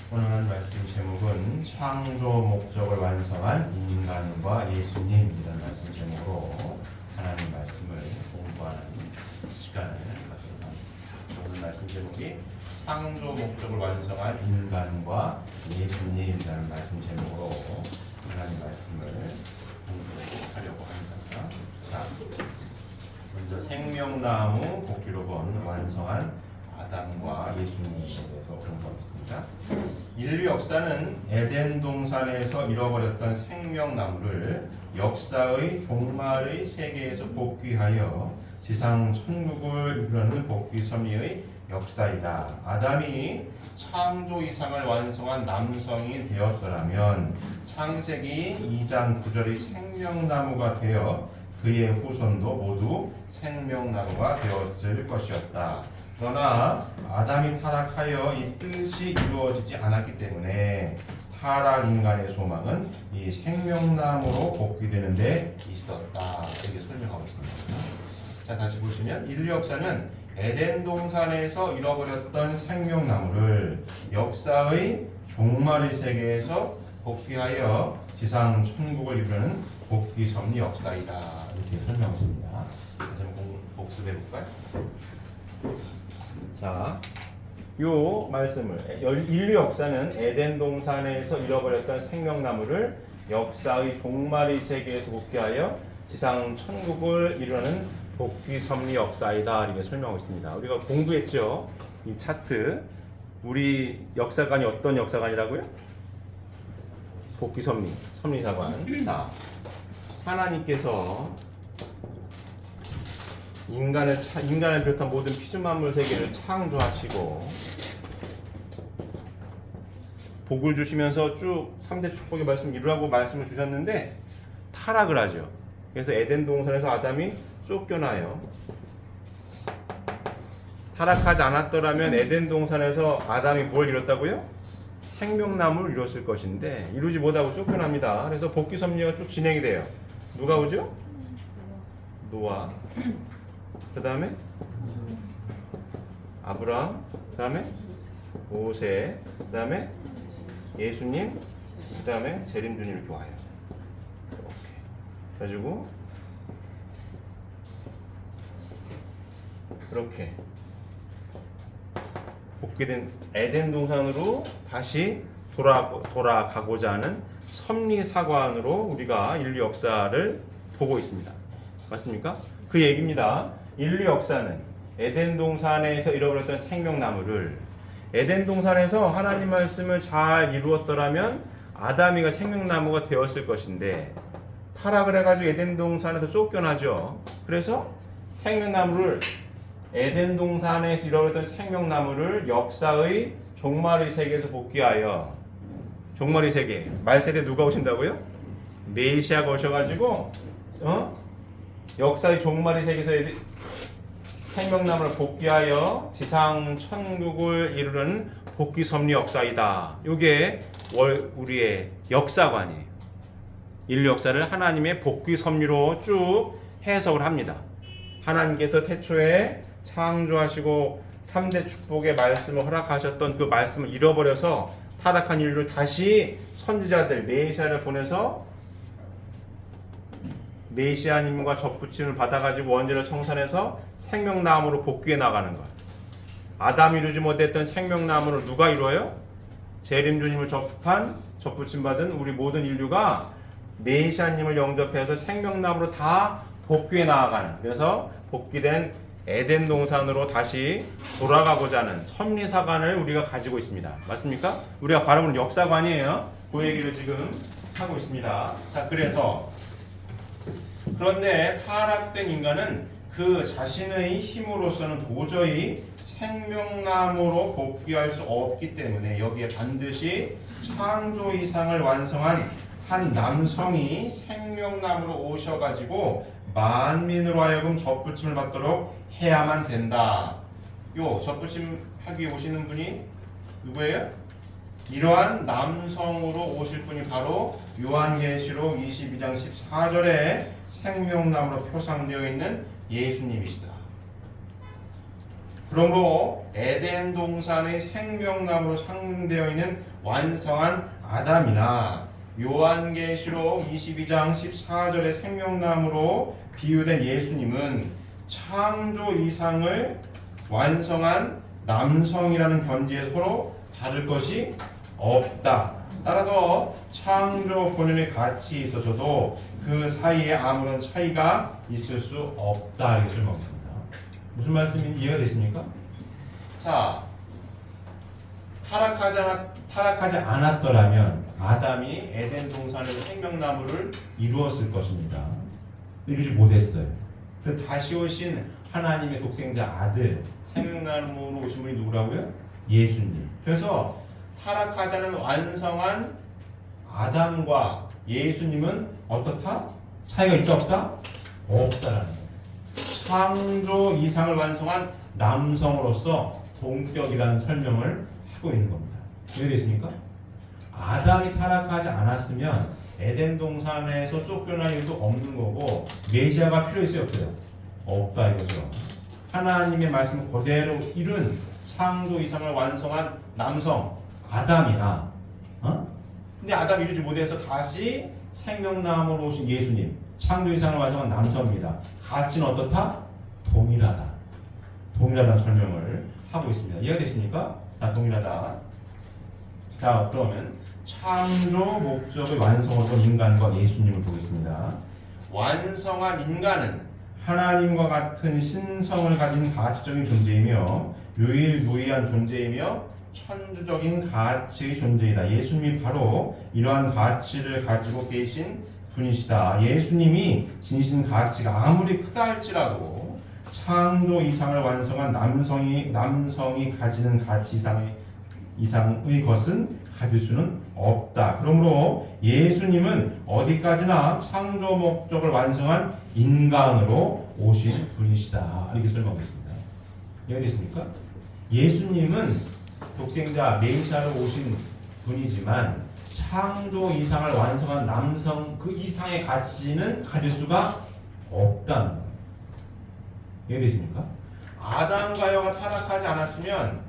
오늘 하는 말씀 제목은 창조 목적을 완성한 인간과 예수님이라는 말씀 제목으로 하나님 말씀을 공부하는 시간을 갖도록 하겠습니다. 오늘 말씀 제목이 창조 목적을 완성한 인간과 예수님이라는 말씀 제목으로 하나님 말씀을 공부하려고 합니다. 자, 먼저 생명나무 복기록은 완성한 아담과 예수님에 대해서 공부하겠습니다. 인류 역사는 에덴 동산에서 잃어버렸던 생명나무를 역사의 종말의 세계에서 복귀하여 지상 천국을 이루는 복귀 섭리의 역사이다. 아담이 창조 이상을 완성한 남성이 되었더라면 창세기 2장 9절의 생명나무가 되어 그의 후손도 모두 생명나무가 되었을 것이었다. 그러나 아담이 타락하여 이 뜻이 이루어지지 않았기 때문에 타락 인간의 소망은 이 생명나무로 복귀되는 데 있었다. 이렇게 설명하고 있습니다. 자, 다시 보시면 인류 역사는 에덴 동산에서 잃어버렸던 생명나무를 역사의 종말의 세계에서 복귀하여 지상 천국을 이루는 복귀 섭리 역사이다. 이렇게 설명했습니다. 다시 한번 복습해 볼까요? 자, 요 말씀을 인류 역사는 에덴 동산에서 잃어버렸던 생명나무를 역사의 종말의 세계에서 복귀하여 지상 천국을 이루는 복귀 섭리 역사이다. 이렇게 설명하고 있습니다. 우리가 공부했죠. 이 차트. 우리 역사관이 어떤 역사관이라고요? 복귀 섭리, 섭리사관. 자, 하나님께서 인간을 비롯한 모든 피조만물 세계를 창조하시고 복을 주시면서 쭉 3대 축복의 말씀 이루라고 말씀을 주셨는데 타락을 하죠. 그래서 에덴 동산에서 아담이 쫓겨나요. 타락하지 않았더라면 에덴 동산에서 아담이 뭘 이뤘다고요? 생명나무를 이뤘을 것인데 이루지 못하고 쫓겨납니다. 그래서 복귀 섭리가 쭉 진행이 돼요. 누가 오죠? 노아. 그 다음에 아브라함, 그 다음에 모세, 그 다음에 예수님, 그 다음에 재림주님 이렇게 와요. 이렇게. 그래가지고 이렇게 복귀된 에덴 동산으로 다시 돌아가고자 하는 섭리사관으로 우리가 인류 역사를 보고 있습니다. 맞습니까? 그 얘기입니다. 인류 역사는 에덴 동산에서 잃어버렸던 생명나무를 에덴 동산에서 하나님 말씀을 잘 이루었더라면 아담이가 생명나무가 되었을 것인데 타락을 해가지고 에덴 동산에서 쫓겨나죠. 그래서 생명나무를 에덴 동산에서 잃어버렸던 생명나무를 역사의 종말의 세계에서 복귀하여 종말의 세계 말세대 누가 오신다고요? 메시아가 오셔가지고 역사의 종말의 세계에서 생명나무를 복귀하여 지상 천국을 이루는 복귀 섭리 역사이다. 이게 우리의 역사관이에요. 인류 역사를 하나님의 복귀 섭리로 쭉 해석을 합니다. 하나님께서 태초에 창조하시고 3대 축복의 말씀을 허락하셨던 그 말씀을 잃어버려서 타락한 인류를 다시 선지자들 메시아를 보내서 메시아님과 접붙임을 받아가지고 원죄를 청산해서 생명나무로 복귀해 나가는 것. 아담이 이루지 못했던 생명나무를 누가 이루어요? 재림주님을 접붙임 받은 우리 모든 인류가 메시아님을 영접해서 생명나무로 다 복귀해 나아가는. 그래서 복귀된 에덴 동산으로 다시 돌아가고자 하는 섭리사관을 우리가 가지고 있습니다. 맞습니까? 우리가 바라보는 역사관이에요. 그 얘기를 지금 하고 있습니다. 자, 그런데 타락된 인간은 그 자신의 힘으로서는 도저히 생명나무로 복귀할 수 없기 때문에 여기에 반드시 창조 이상을 완성한 한 남성이 생명나무로 오셔가지고 만민으로 하여금 접붙임을 받도록 해야만 된다. 요 접붙임 하기 위해 오시는 분이 누구예요? 이러한 남성으로 오실 분이 바로 요한계시록 22장 14절에 생명나무로 표상되어 있는 예수님이시다. 그러므로 에덴 동산의 생명나무로 상징되어 있는 완성한 아담이나 요한계시록 22장 14절의 생명나무로 비유된 예수님은 창조 이상을 완성한 남성이라는 견지에 서로 다를 것이 없다. 따라서 창조 본연의 가치에 있어서도 그 사이에 아무런 차이가 있을 수 없다. 이것을 먹습니다. 무슨 말씀인지 이해가 되십니까? 자, 타락하지 않았더라면 아담이 에덴 동산에서 생명나무를 이루었을 것입니다. 이루지 못했어요. 그래서 다시 오신 하나님의 독생자 아들, 생명나무로 오신 분이 누구라고요? 예수님. 그래서 타락하지 않은 완성한 아담과 예수님은 어떻다? 차이가 있다 없다? 없다라는 거예요. 창조 이상을 완성한 남성으로서 동격이라는 설명을 하고 있는 겁니다. 이해되십니까? 아담이 타락하지 않았으면 에덴 동산에서 쫓겨날 일도 없는 거고 메시아가 필요 있어요 없어요? 없다 이거죠. 하나님의 말씀을 그대로 이룬 창조 이상을 완성한 남성 아담이나 근데 아담 이루지 못해서 다시 생명나무로 오신 예수님 창조 이상을 완성한 남성입니다. 가치는 어떻다? 동일하다. 동일하다는 설명을 하고 있습니다. 이해되십니까? 자, 동일하다. 자, 그러면 창조 목적의 완성을 본 인간과 예수님을 보겠습니다. 완성한 인간은 하나님과 같은 신성을 가진 가치적인 존재이며 유일무이한 존재이며 천주적인 가치의 존재이다. 예수님이 바로 이러한 가치를 가지고 계신 분이시다. 예수님이 지니신 가치가 아무리 크다 할지라도 창조 이상을 완성한 남성이 가지는 가치 이상의 것은 가질 수는 없다. 그러므로 예수님은 어디까지나 창조 목적을 완성한 인간으로 오신 분이시다. 이렇게 설명하겠습니다. 이해되십니까? 예수님은 독생자 메시아로 오신 분이지만 창조 이상을 완성한 남성 그 이상의 가치는 가질 수가 없다는 거예요. 이해되십니까? 아담과 여가 타락하지 않았으면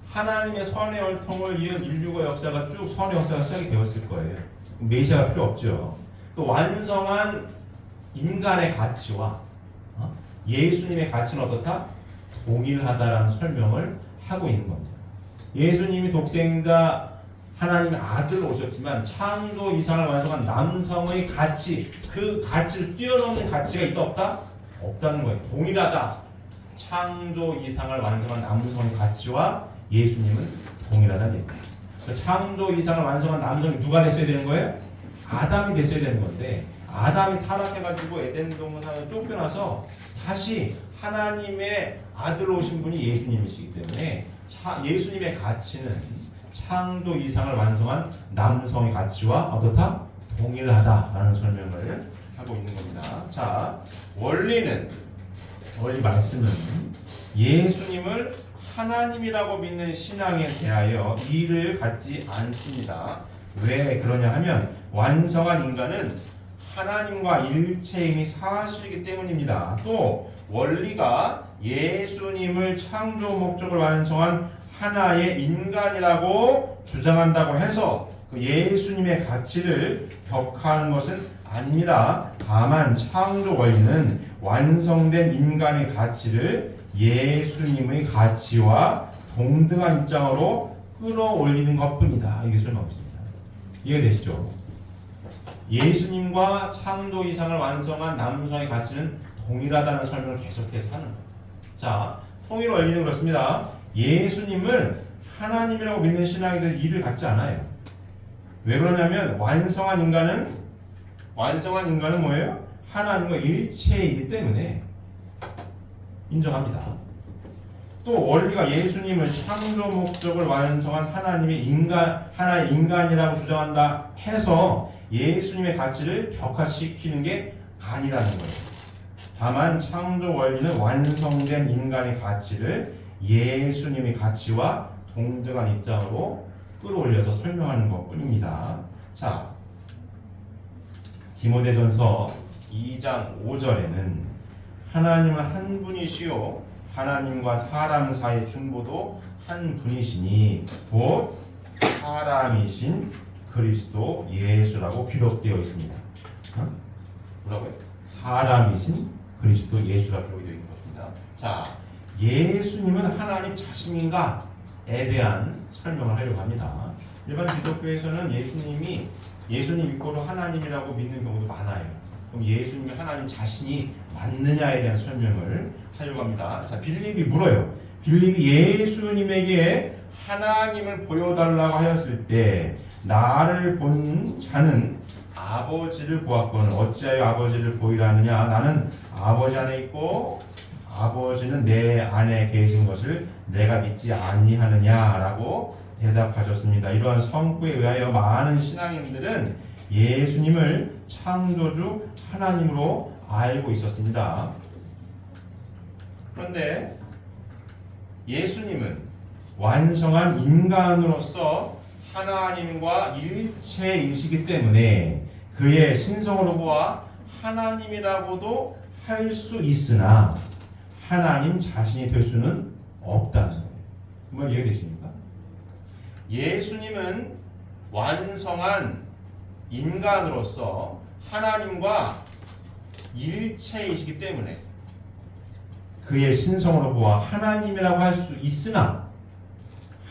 하나님의 선의 혈통을 이은 인류의 역사가 쭉 선의 역사가 시작이 되었을 거예요. 메시아가 필요 없죠. 그 완성한 인간의 가치와 예수님의 가치는 어떻다? 동일하다라는 설명을 하고 있는 겁니다. 예수님이 독생자 하나님의 아들로 오셨지만 창조 이상을 완성한 남성의 가치, 그 가치를 뛰어넘는 가치가 있다 없다? 없다는 거예요. 동일하다. 창조 이상을 완성한 남성의 가치와 예수님은 동일하다는 얘기예요. 창조 이상을 완성한 남성이 누가 됐어야 되는 거예요? 아담이 됐어야 되는 건데 아담이 타락해가지고 에덴 동산을 쫓겨나서 다시 하나님의 아들로 오신 분이 예수님이시기 때문에 예수님의 가치는 창조 이상을 완성한 남성의 가치와 어떻다? 동일하다라는 설명을 하고 있는 겁니다. 자, 원리 말씀은 예수님을 하나님이라고 믿는 신앙에 대하여 이의를 갖지 않습니다. 왜 그러냐 하면 완성한 인간은 하나님과 일체임이 사실이기 때문입니다. 또 원리가 예수님을 창조 목적을 완성한 하나의 인간이라고 주장한다고 해서 그 예수님의 가치를 벽하는 것은 아닙니다. 다만 창조 원리는 완성된 인간의 가치를 예수님의 가치와 동등한 입장으로 끌어올리는 것뿐이다. 이게 설명입니다. 이해되시죠? 예수님과 창조 이상을 완성한 남성의 가치는 동일하다는 설명을 계속해서 하는 거예요. 자, 통일 원리는 그렇습니다. 예수님을 하나님이라고 믿는 신앙에 대해 이의를 갖지 않아요. 왜 그러냐면 완성한 인간은 뭐예요? 하나님과 일체이기 때문에 인정합니다. 또 원리가 예수님을 창조 목적을 완성한 하나의 인간이라고 주장한다 해서 예수님의 가치를 격화시키는 게 아니라는 거예요. 다만 창조 원리는 완성된 인간의 가치를 예수님의 가치와 동등한 입장으로 끌어올려서 설명하는 것뿐입니다. 자, 디모데전서 2장 5절에는 하나님은 한 분이시요 하나님과 사람 사이의 중보도 한 분이시니 곧 사람이신 그리스도 예수라고 기록되어 있습니다. 뭐라고요? 사람이신 그리스도 예수라고 기록되어 있는 것입니다. 자, 예수님은 하나님 자신인가에 대한 설명을 하려고 합니다. 일반 기독교에서는 예수님 이꼬로 하나님이라고 믿는 경우도 많아요. 그럼 예수님이 하나님 자신이 맞느냐에 대한 설명을 하려고 합니다. 자, 빌립이 물어요. 빌립이 예수님에게 하나님을 보여달라고 하였을 때 나를 본 자는 아버지를 보았거늘 어찌하여 아버지를 보이라 하느냐. 나는 아버지 안에 있고 아버지는 내 안에 계신 것을 내가 믿지 아니하느냐라고 대답하셨습니다. 이러한 성구에 의하여 많은 신앙인들은 예수님을 창조주 하나님으로 알고 있었습니다. 그런데 예수님은 완성한 인간으로서 하나님과 일체이시기 때문에 그의 신성으로 보아 하나님이라고도 할 수 있으나 하나님 자신이 될 수는 없다는 거예요. 정말 이해되십니까? 예수님은 완성한 인간으로서 하나님과 일체이시기 때문에 그의 신성으로 보아 하나님이라고 할 수 있으나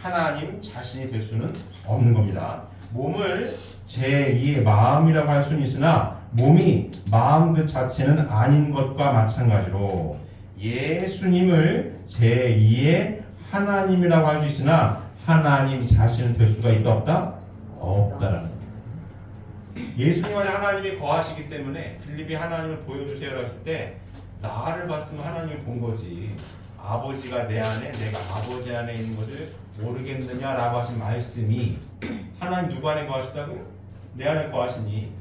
하나님 자신이 될 수는 없는 겁니다. 몸을 제2의 마음이라고 할 수는 있으나 몸이 마음 그 자체는 아닌 것과 마찬가지로 예수님을 제2의 하나님이라고 할 수 있으나 하나님 자신은 될 수가 있다 없다? 없다라는 거예요. 예수님 안에 하나님이 거하시기 때문에 빌립이 하나님을 보여주세요라고 했을 때 나를 봤으면 하나님을 본 거지 아버지가 내 안에 내가 아버지 안에 있는 것을 모르겠느냐라고 하신 말씀이 하나님 누구 안에 거하시다고요? 내 안에 거하시니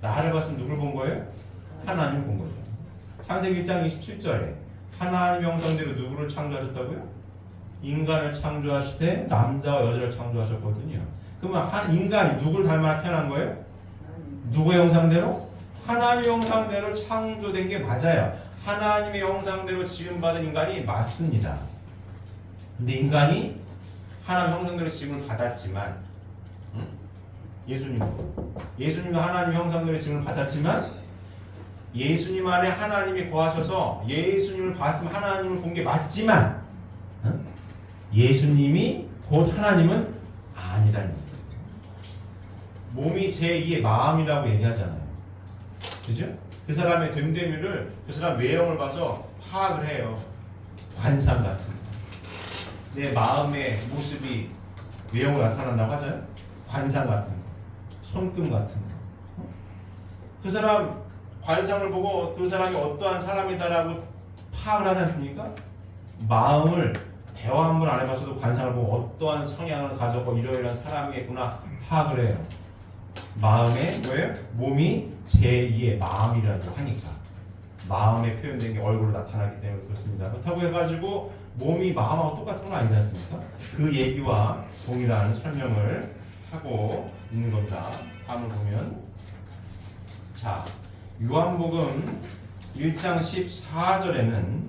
나를 봤으면 누굴 본 거예요? 하나님을 본 거죠. 창세기 1장 27절에 하나님의 형상대로 누구를 창조하셨다고요? 인간을 창조하실 때 남자와 여자를 창조하셨거든요. 그러면 인간이 누굴 닮아 태어난 거예요? 누구의 형상대로? 하나님의 형상대로 창조된 게 맞아요. 하나님의 형상대로 지음받은 인간이 맞습니다. 근데 인간이 하나님의 형상대로 지음을 받았지만 예수님도 하나님의 형상대로 지음을 받았지만 예수님 안에 하나님이 거하셔서 예수님을 봤으면 하나님을 본 게 맞지만 예수님이 곧 하나님은 아니라는 거예요. 몸이 제2의 마음이라고 얘기하잖아요. 그죠? 그 사람의 됨됨이를 그 사람 외형을 봐서 파악을 해요. 관상 같은 거. 내 마음의 모습이 외형으로 나타난다고 하잖아요. 관상 같은 거. 손금 같은 거. 그 사람 관상을 보고 그 사람이 어떠한 사람이다라고 파악을 하지 않습니까? 마음을 대화 한 번 안 해봐서도 관상을 보고 어떠한 성향을 가졌고 이러이러한 사람이겠구나 파악을 해요. 마음에 뭐예요? 몸이 제2의 마음이라고 하니까 마음에 표현된 게 얼굴로 나타나기 때문에 그렇습니다. 그렇다고 해가지고 몸이 마음하고 똑같은 건 아니지 않습니까? 그 얘기와 동일한 설명을 하고 있는 겁니다. 다음을 보면 자 요한복음 1장 14절에는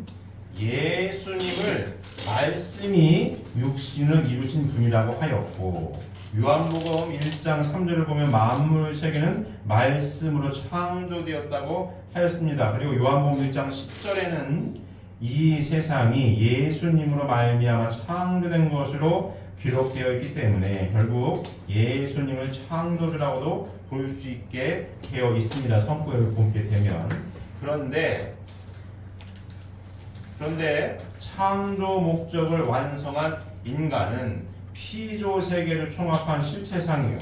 예수님을 말씀이 육신을 이루신 분이라고 하였고 요한복음 1장 3절을 보면 만물 세계는 말씀으로 창조되었다고 하였습니다. 그리고 요한복음 1장 10절에는 이 세상이 예수님으로 말미암아 창조된 것으로 기록되어 있기 때문에 결국 예수님을 창조주라고도 볼 수 있게 되어 있습니다. 성구를 보게 되면 그런데 창조 목적을 완성한 인간은 피조 세계를 총합한 실체상이요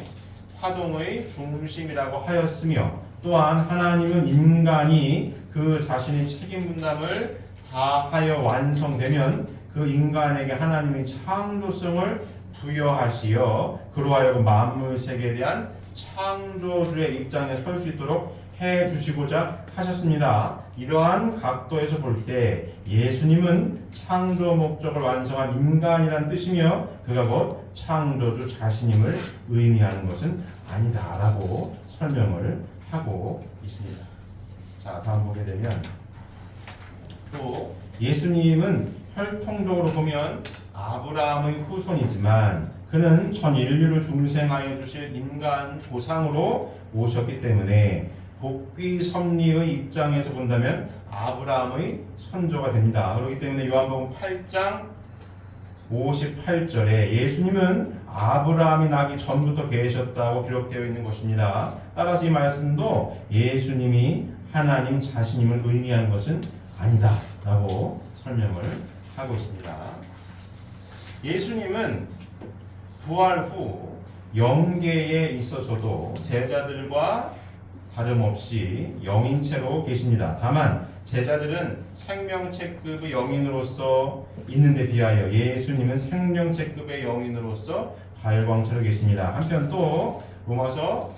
화동의 중심이라고 하였으며 또한 하나님은 인간이 그 자신의 책임 분담을 다하여 완성되면 그 인간에게 하나님의 창조성을 부여하시어 그로 하여금 만물 세계에 대한 창조주의 입장에 설 수 있도록 해 주시고자 하셨습니다. 이러한 각도에서 볼 때 예수님은 창조 목적을 완성한 인간이란 뜻이며 그가 곧 창조주 자신임을 의미하는 것은 아니다라고 설명을 하고 있습니다. 자, 다음 보게 되면 또 예수님은 혈통적으로 보면 아브라함의 후손이지만 그는 전 인류를 중생하여 주실 인간 조상으로 오셨기 때문에 복귀 섭리의 입장에서 본다면 아브라함의 선조가 됩니다. 그렇기 때문에 요한복음 8장 58절에 예수님은 아브라함이 나기 전부터 계셨다고 기록되어 있는 것입니다. 따라서 이 말씀도 예수님이 하나님 자신임을 의미하는 것은 아니다 라고 설명을 하고 있습니다. 예수님은 부활 후 영계에 있어서도 제자들과 다름없이 영인체로 계십니다. 다만 제자들은 생명체급의 영인으로서 있는데 비하여 예수님은 생명체급의 영인으로서 발광체로 계십니다. 한편 또 로마서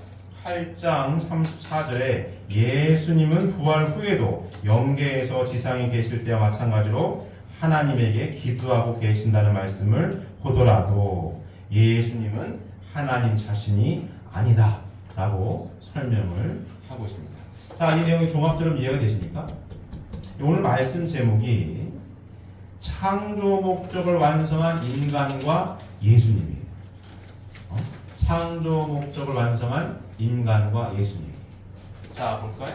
8장 34절에 예수님은 부활 후에도 영계에서 지상에 계실 때와 마찬가지로 하나님에게 기도하고 계신다는 말씀을 보더라도 예수님은 하나님 자신이 아니다 라고 설명을 하고 있습니다. 자, 이 내용이 종합적으로 이해가 되십니까? 오늘 말씀 제목이 창조 목적을 완성한 인간과 예수님이에요. 창조 목적을 완성한 인간과 예수님. 자, 볼까요?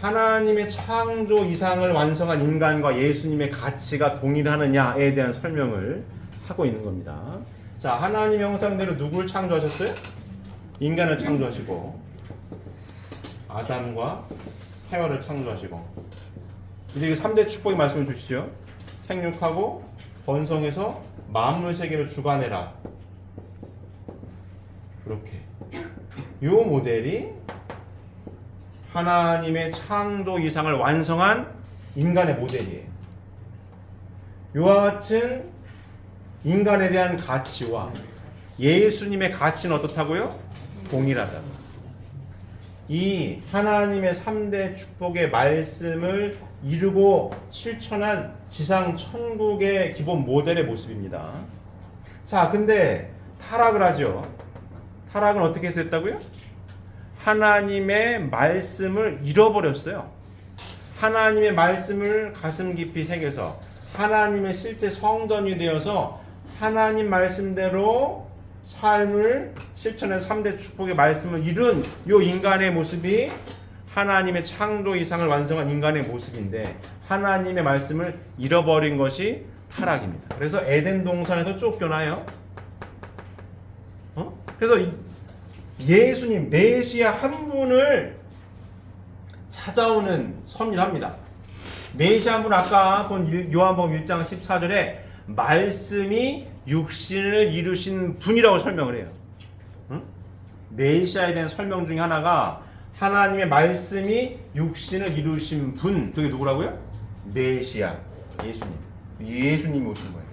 하나님의 창조 이상을 완성한 인간과 예수님의 가치가 동일하느냐에 대한 설명을 하고 있는 겁니다. 자, 하나님 형상대로 누구를 창조하셨어요? 인간을 창조하시고 아담과 해와를 창조하시고 이제 3대 축복의 말씀을 주시죠. 생육하고 번성해서 만물 세계를 주관해라. 그렇게 이 모델이 하나님의 창조 이상을 완성한 인간의 모델이에요. 이와 같은 인간에 대한 가치와 예수님의 가치는 어떻다고요? 동일하다. 이 하나님의 3대 축복의 말씀을 이루고 실천한 지상 천국의 기본 모델의 모습입니다. 자, 근데 타락을 하죠. 타락은 어떻게 됐다고요? 하나님의 말씀을 잃어버렸어요. 하나님의 말씀을 가슴 깊이 새겨서 하나님의 실제 성전이 되어서 하나님 말씀대로 삶을 실천한 3대 축복의 말씀을 이룬 이 인간의 모습이 하나님의 창조 이상을 완성한 인간의 모습인데 하나님의 말씀을 잃어버린 것이 타락입니다. 그래서 에덴 동산에서 쫓겨나요. 그래서 예수님 메시아 한 분을 찾아오는 섭리를 합니다. 메시아 한 분 아까 본 요한복음 1장 14절에 말씀이 육신을 이루신 분이라고 설명을 해요. 메시아에 대한 설명 중에 하나가 하나님의 말씀이 육신을 이루신 분, 그게 누구라고요? 메시아, 예수님. 예수님이 오신 거예요.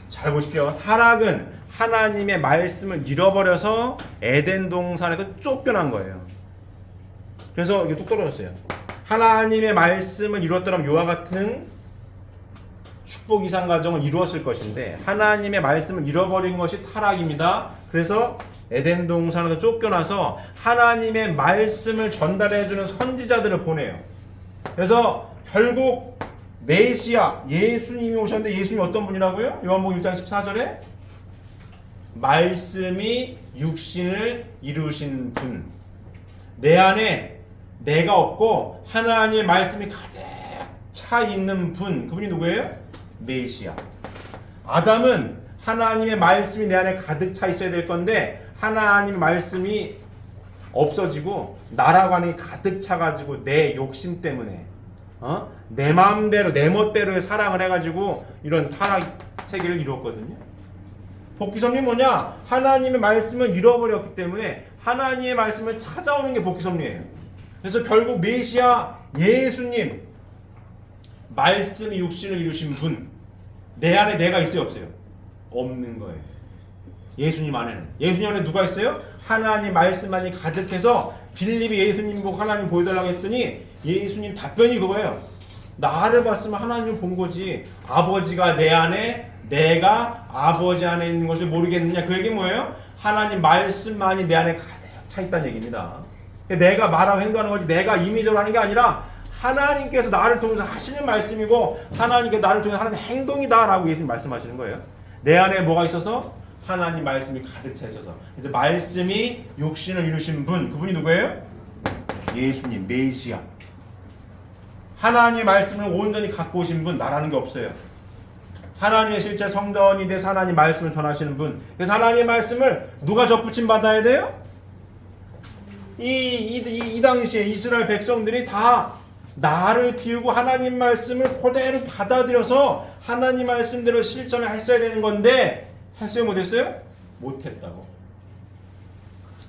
잘 보십시오. 타락은 하나님의 말씀을 잃어버려서 에덴 동산에서 쫓겨난 거예요. 그래서 이게 뚝 떨어졌어요. 하나님의 말씀을 이뤘더라면 이와 같은 축복 이상 가정을 이루었을 것인데 하나님의 말씀을 잃어버린 것이 타락입니다. 그래서 에덴 동산에서 쫓겨나서 하나님의 말씀을 전달해주는 선지자들을 보내요. 그래서 결국 메시아 예수님이 오셨는데 예수님이 어떤 분이라고요? 요한복음 1장 14절에 말씀이 육신을 이루신 분. 내 안에 내가 없고 하나님의 말씀이 가득 차 있는 분. 그분이 누구예요? 메시아. 아담은 하나님의 말씀이 내 안에 가득 차 있어야 될 건데 하나님 말씀이 없어지고 나라고 하는 게 가득 차가지고 내 욕심 때문에 내 마음대로 내 멋대로의 사랑을 해가지고 이런 타락 세계를 이루었거든요. 복귀섭리 뭐냐? 하나님의 말씀을 잃어버렸기 때문에 하나님의 말씀을 찾아오는 게 복귀섭리예요. 그래서 결국 메시아 예수님 말씀이 육신을 이루신 분, 내 안에 내가 있어요 없어요? 없는 거예요. 예수님 안에는. 예수님 안에 누가 있어요? 하나님 말씀만이 가득해서 빌립이 예수님 보고 하나님 보여달라고 했더니 예수님 답변이 그거예요. 나를 봤으면 하나님을 본 거지 아버지가 내 안에 내가 아버지 안에 있는 것을 모르겠느냐. 그 얘기 뭐예요? 하나님 말씀만이 내 안에 가득 차 있다는 얘기입니다. 내가 말하고 행동하는 거지 내가 임의적으로 하는 게 아니라 하나님께서 나를 통해서 하시는 말씀이고 하나님께서 나를 통해서 하는 행동이다라고 예수님 말씀하시는 거예요. 내 안에 뭐가 있어서? 하나님 말씀이 가득 차 있어서. 이제 말씀이 육신을 이루신 분, 그분이 누구예요? 예수님, 메시아. 하나님의 말씀을 온전히 갖고 오신 분, 나라는 게 없어요. 하나님의 실제 성전이 돼서 하나님 말씀을 전하시는 분. 그래서 하나님의 말씀을 누가 접붙임 받아야 돼요? 이 당시에 이스라엘 백성들이 다 나를 비우고 하나님 말씀을 그대로 받아들여서 하나님 말씀대로 실천을 했어야 되는 건데 했어요? 못했어요? 못했다고.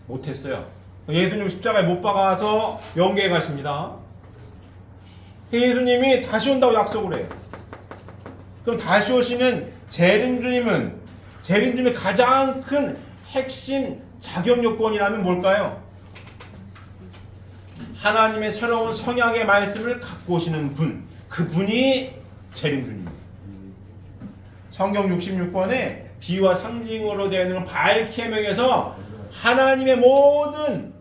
못했어요. 예수님 십자가에 못 박아서 영계에 가십니다. 예수님이 다시 온다고 약속을 해요. 그럼 다시 오시는 재림주님은 재림주님의 가장 큰 핵심 자격 요건이라면 뭘까요? 하나님의 새로운 성약의 말씀을 갖고 오시는 분, 그분이 재림주님이에요. 성경 66번에 비유와 상징으로 되어 있는 밝게 명해서 하나님의 모든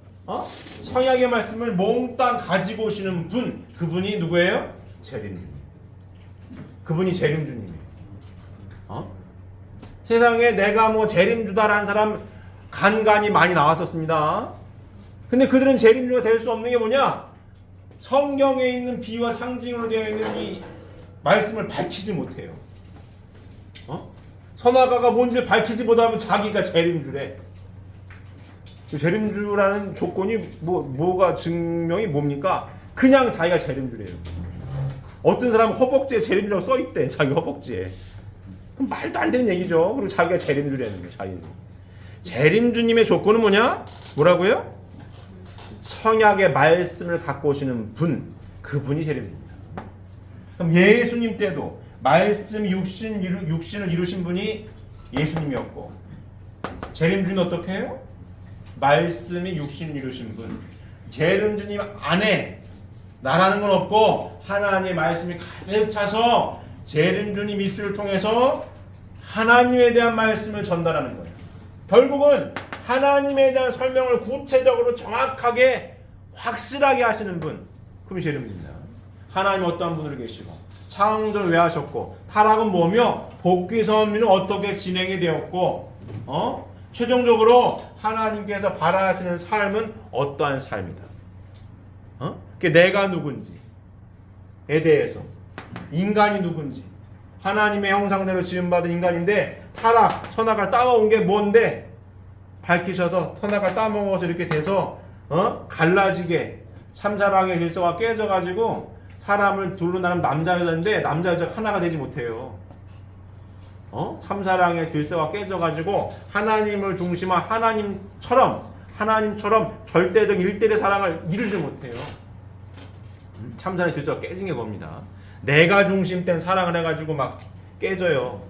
성약의 말씀을 몽땅 가지고 오시는 분, 그분이 누구예요? 재림주님. 그분이 재림주님이에요. 세상에 내가 뭐 재림주다라는 사람 간간히 많이 나왔었습니다. 근데 그들은 재림주가 될 수 없는 게 뭐냐? 성경에 있는 비유와 상징으로 되어 있는 이 말씀을 밝히지 못해요. 선악과가 뭔지 밝히지 못하면 자기가 재림주래. 재림주라는 조건이 뭐가 증명이 뭡니까? 그냥 자기가 재림주래요. 어떤 사람은 허벅지에 재림주라고 써있대. 자기 허벅지에. 그럼 말도 안 되는 얘기죠. 그리고 자기가 재림주라는 거예요. 자기는. 재림주님의 조건은 뭐냐? 뭐라고요? 성약의 말씀을 갖고 오시는 분, 그분이 재림주입니다. 그럼 예수님 때도 말씀 육신을 이루신 분이 예수님이었고, 재림주는 어떻게 해요? 말씀이 육신을 이루신 분. 재림주님 안에 나라는 건 없고 하나님의 말씀이 가득 차서 재림주님 입술을 통해서 하나님에 대한 말씀을 전달하는 거예요. 결국은 하나님에 대한 설명을 구체적으로 정확하게 확실하게 하시는 분, 그분이 재림주입니다. 하나님 어떠한 분으로 계시고 창조를 왜 하셨고 타락은 뭐며 복귀 선민은 어떻게 진행이 되었고 최종적으로 하나님께서 바라시는 삶은 어떠한 삶이다. 내가 누군지에 대해서, 인간이 누군지, 하나님의 형상대로 지음받은 인간인데 타락, 선악을 따먹은 게 뭔데 밝히셔서 선악을 따먹어서 이렇게 돼서 갈라지게 참사랑의 질서가 깨져가지고 사람을 둘로 나눈 남자 여자인데 남자 여자가 하나가 되지 못해요. 참사랑의 질서가 깨져가지고 하나님을 중심한 하나님처럼 절대적 일대의 사랑을 이루지 못해요. 참사랑의 질서가 깨진 게 뭡니다. 내가 중심된 사랑을 해가지고 막 깨져요.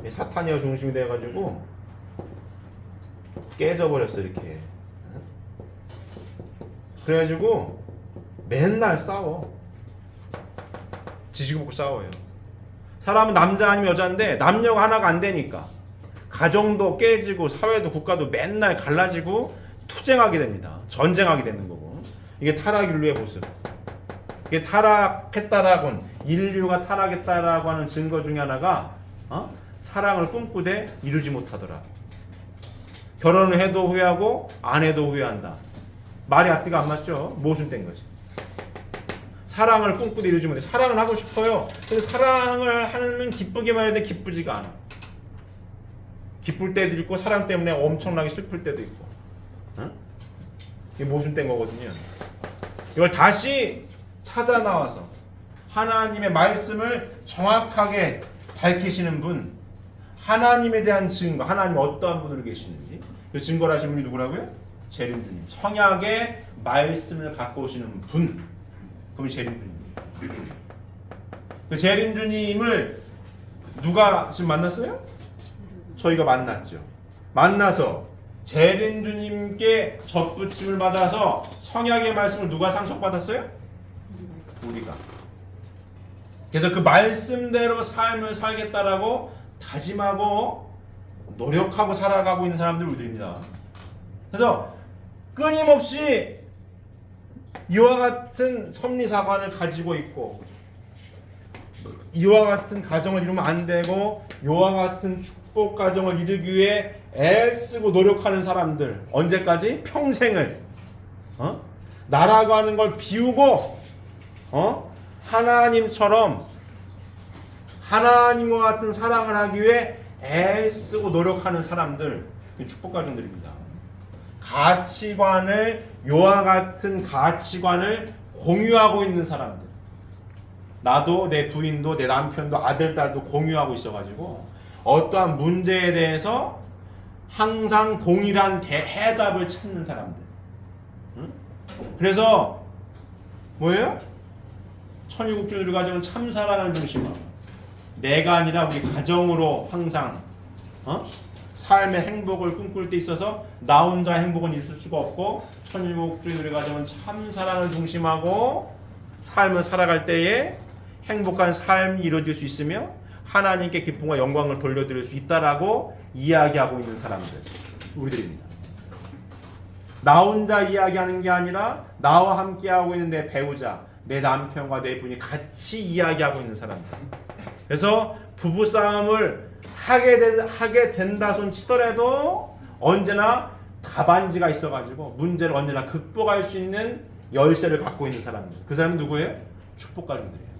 사탄이가 중심이 돼가지고 깨져버렸어 이렇게. 그래가지고 맨날 싸워. 지지고 볶고 싸워요. 사람은 남자 아니면 여자인데 남녀가 하나가 안 되니까 가정도 깨지고 사회도 국가도 맨날 갈라지고 투쟁하게 됩니다. 전쟁하게 되는 거고. 이게 타락 인류의 모습. 이게 타락했다라고는, 인류가 타락했다라고 하는 증거 중에 하나가 사랑을 꿈꾸되 이루지 못하더라. 결혼을 해도 후회하고 안 해도 후회한다. 말이 앞뒤가 안 맞죠? 모순된 거지. 사랑을 꿈꾸되 이루지 못해. 사랑을 하고 싶어요. 근데 사랑을 하면 기쁘기만 해도 기쁘지가 않아. 기쁠 때도 있고 사랑 때문에 엄청나게 슬플 때도 있고. 이게 모순된 거거든요. 이걸 다시 찾아 나와서 하나님의 말씀을 정확하게 밝히시는 분, 하나님에 대한 증거, 하나님 어떠한 분으로 계시는지 그 증거를 하신 분이 누구라고요? 재림주님. 성약의 말씀을 갖고 오시는 분, 그분이 재림주님입니다. 그 재림주님을 누가 지금 만났어요? 저희가 만났죠. 만나서 재림주님께 접붙임을 받아서 성약의 말씀을 누가 상속받았어요? 우리가. 그래서 그 말씀대로 삶을 살겠다라고 다짐하고 노력하고 살아가고 있는 사람들이 우리입니다. 그래서 끊임없이 이와 같은 섭리사관을 가지고 있고 이와 같은 가정을 이루면 안 되고 이와 같은 축복 가정을 이루기 위해 애쓰고 노력하는 사람들 언제까지? 평생을 나라고 하는 걸 비우고 하나님처럼 하나님과 같은 사랑을 하기 위해 애쓰고 노력하는 사람들 축복 가정들입니다. 가치관을 이와 같은 가치관을 공유하고 있는 사람들 나도 내 부인도 내 남편도 아들 딸도 공유하고 있어가지고 어떠한 문제에 대해서 항상 동일한 해답을 찾는 사람들. 그래서 뭐예요? 천일국주의를 가지고는 참사랑을 중심으로 내가 아니라 우리 가정으로 항상 삶의 행복을 꿈꿀 때 있어서 나 혼자 행복은 있을 수가 없고 천일국주의를 가지고는 참사랑을 중심하고 삶을 살아갈 때에 행복한 삶이 이루어질 수 있으며 하나님께 기쁨과 영광을 돌려드릴 수 있다라고 이야기하고 있는 사람들 우리들입니다. 나 혼자 이야기하는 게 아니라 나와 함께하고 있는 내 배우자 내 남편과 내 부인이 같이 이야기하고 있는 사람들. 그래서 부부싸움을 하게 된다 손 치더라도 언제나 답안지가 있어가지고 문제를 언제나 극복할 수 있는 열쇠를 갖고 있는 사람들. 그 사람은 누구예요? 축복 가정들이에요.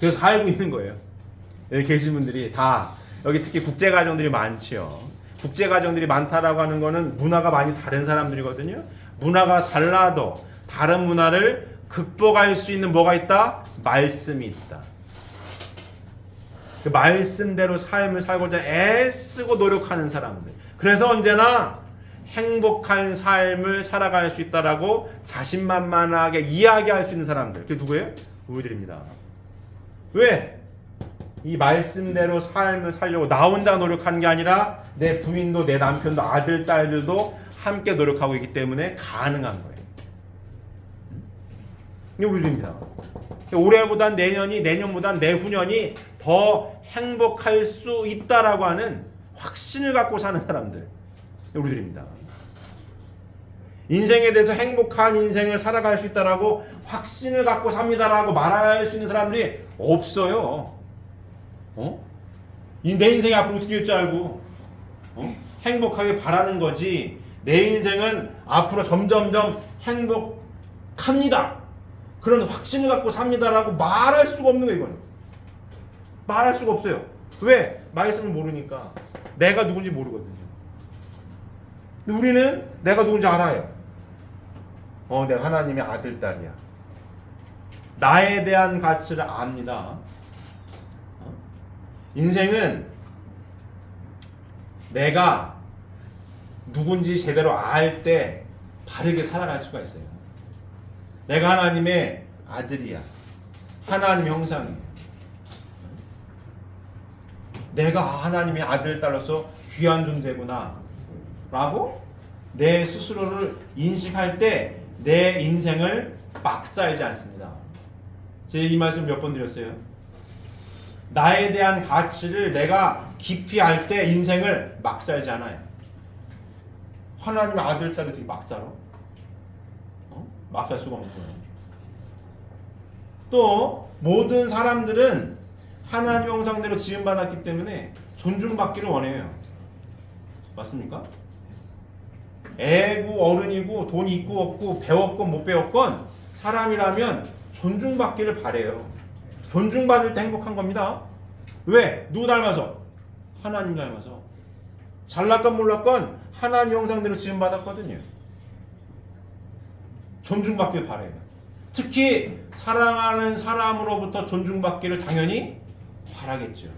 그래서 살고 있는 거예요. 여기 계신 분들이 다 여기 특히 국제 가정들이 많지요. 국제 가정들이 많다라고 하는 거는 문화가 많이 다른 사람들이거든요. 문화가 달라도 다른 문화를 극복할 수 있는 뭐가 있다? 말씀이 있다. 그 말씀대로 삶을 살고자 애쓰고 노력하는 사람들. 그래서 언제나 행복한 삶을 살아갈 수 있다라고 자신만만하게 이야기할 수 있는 사람들. 그게 누구예요? 우리들입니다. 왜? 이 말씀대로 삶을 살려고 나 혼자 노력하는 게 아니라 내 부인도 내 남편도 아들 딸들도 함께 노력하고 있기 때문에 가능한 거예요. 이게 우리들입니다. 올해보단 내년이 내년보단 내후년이 더 행복할 수 있다라고 하는 확신을 갖고 사는 사람들 우리들입니다. 인생에 대해서 행복한 인생을 살아갈 수 있다라고 확신을 갖고 삽니다라고 말할 수 있는 사람들이 없어요. 내 인생이 앞으로 어떻게 될 줄 알고 행복하게 바라는 거지 내 인생은 앞으로 점점점 행복합니다. 그런 확신을 갖고 삽니다라고 말할 수가 없는 거예요. 이거는 말할 수가 없어요. 왜? 말씀을 모르니까. 내가 누군지 모르거든요. 근데 우리는 내가 누군지 알아요. 내가 하나님의 아들, 딸이야. 나에 대한 가치를 압니다. 인생은 내가 누군지 제대로 알 때 바르게 살아갈 수가 있어요. 내가 하나님의 아들이야. 하나님의 형상이야. 내가 하나님의 아들, 딸로서 귀한 존재구나 라고 내 스스로를 인식할 때 내 인생을 막 살지 않습니다. 제가 이 말씀 몇 번 드렸어요. 나에 대한 가치를 내가 깊이 알 때 인생을 막 살지 않아요. 하나님의 아들, 딸이 어떻게 막 살아? 막 살 수가 없는 거예요. 또 모든 사람들은 하나님 형상대로 지음받았기 때문에 존중받기를 원해요. 맞습니까? 애고 어른이고 돈이 있고 없고 배웠건 못 배웠건 사람이라면 존중받기를 바래요. 존중받을 때 행복한 겁니다. 왜? 누구 닮아서? 하나님 닮아서. 잘났건 몰랐건 하나님 형상대로 지음받았거든요. 존중받길 바래요. 특히 사랑하는 사람으로부터 존중받기를 당연히 바라겠죠.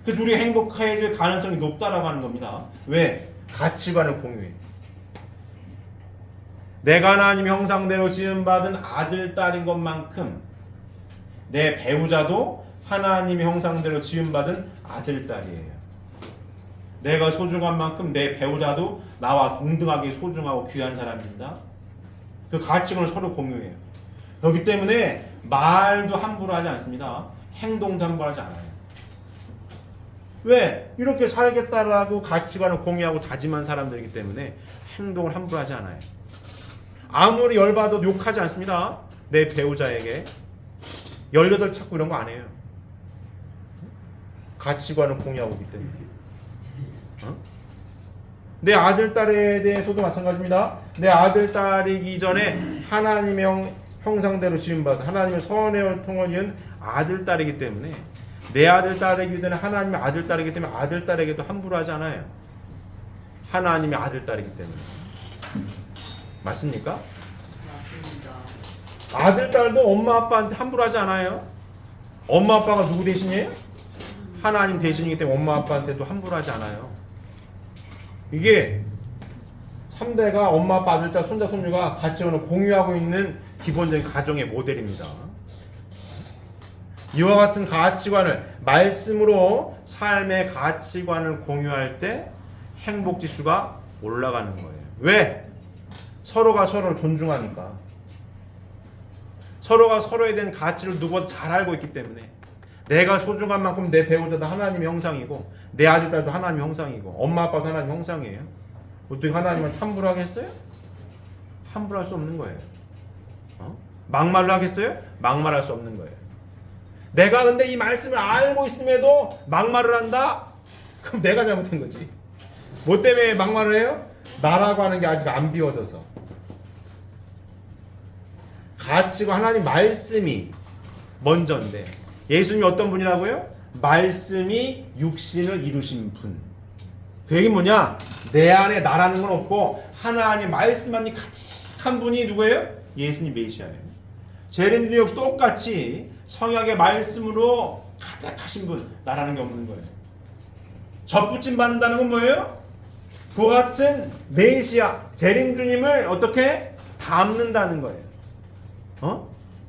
그래서 우리가 행복해질 가능성이 높다라고 하는 겁니다. 왜? 가치관을 공유해. 내가 하나님 형상대로 지음받은 아들, 딸인 것만큼 내 배우자도 하나님 형상대로 지음받은 아들, 딸이에요. 내가 소중한 만큼 내 배우자도 나와 동등하게 소중하고 귀한 사람입니다. 그 가치관을 서로 공유해요. 그렇기 때문에 말도 함부로 하지 않습니다. 행동도 함부로 하지 않아요. 왜? 이렇게 살겠다라고 가치관을 공유하고 다짐한 사람들이기 때문에 행동을 함부로 하지 않아요. 아무리 열받아도 욕하지 않습니다. 내 배우자에게 18 찾고 이런 거 안 해요. 가치관을 공유하고 있기 때문에. 내 아들, 딸에 대해서도 마찬가지입니다. 내 아들, 딸이기 전에 하나님의 형상대로 지음받아 하나님의 선의 통을 이은 아들, 딸이기 때문에 내 아들, 딸이기 전에 하나님의 아들, 딸이기 때문에 아들, 딸에게도 함부로 하지 않아요. 하나님의 아들, 딸이기 때문에. 맞습니까? 맞습니다. 아들, 딸도 엄마, 아빠한테 함부로 하지 않아요. 엄마, 아빠가 누구 대신이에요? 하나님 대신이기 때문에 엄마, 아빠한테도 함부로 하지 않아요. 이게 3대가 엄마, 아빠, 아들, 딸, 손자, 손녀가 가치관을 공유하고 있는 기본적인 가정의 모델입니다. 이와 같은 가치관을 말씀으로 삶의 가치관을 공유할 때 행복지수가 올라가는 거예요. 왜? 서로가 서로를 존중하니까. 서로가 서로에 대한 가치를 누구보다 잘 알고 있기 때문에 내가 소중한 만큼 내 배우자도 하나님의 형상이고 내 아들, 딸도 하나님의 형상이고 엄마, 아빠도 하나님의 형상이에요. 어떻게 하나님한테 함부로 하겠어요? 함부로 할 수 없는 거예요. 막말로 하겠어요? 막말할 수 없는 거예요. 내가 근데 이 말씀을 알고 있음에도 막말을 한다? 그럼 내가 잘못한 거지. 뭐 때문에 막말을 해요? 나라고 하는 게 아직 안 비워져서. 가치가 하나님 말씀이 먼저인데 예수님이 어떤 분이라고요? 말씀이 육신을 이루신 분. 그 얘기는 뭐냐? 내 안에 나라는 건 없고 하나님 말씀만이 가득한 분이 누구예요? 예수님 메시아예요. 재림도 역시 똑같이 성약의 말씀으로 가득하신 분, 나라는 게 없는 거예요. 접붙임 받는다는 건 뭐예요? 그 같은 메시아, 재림주님을 어떻게 닮는다는 거예요.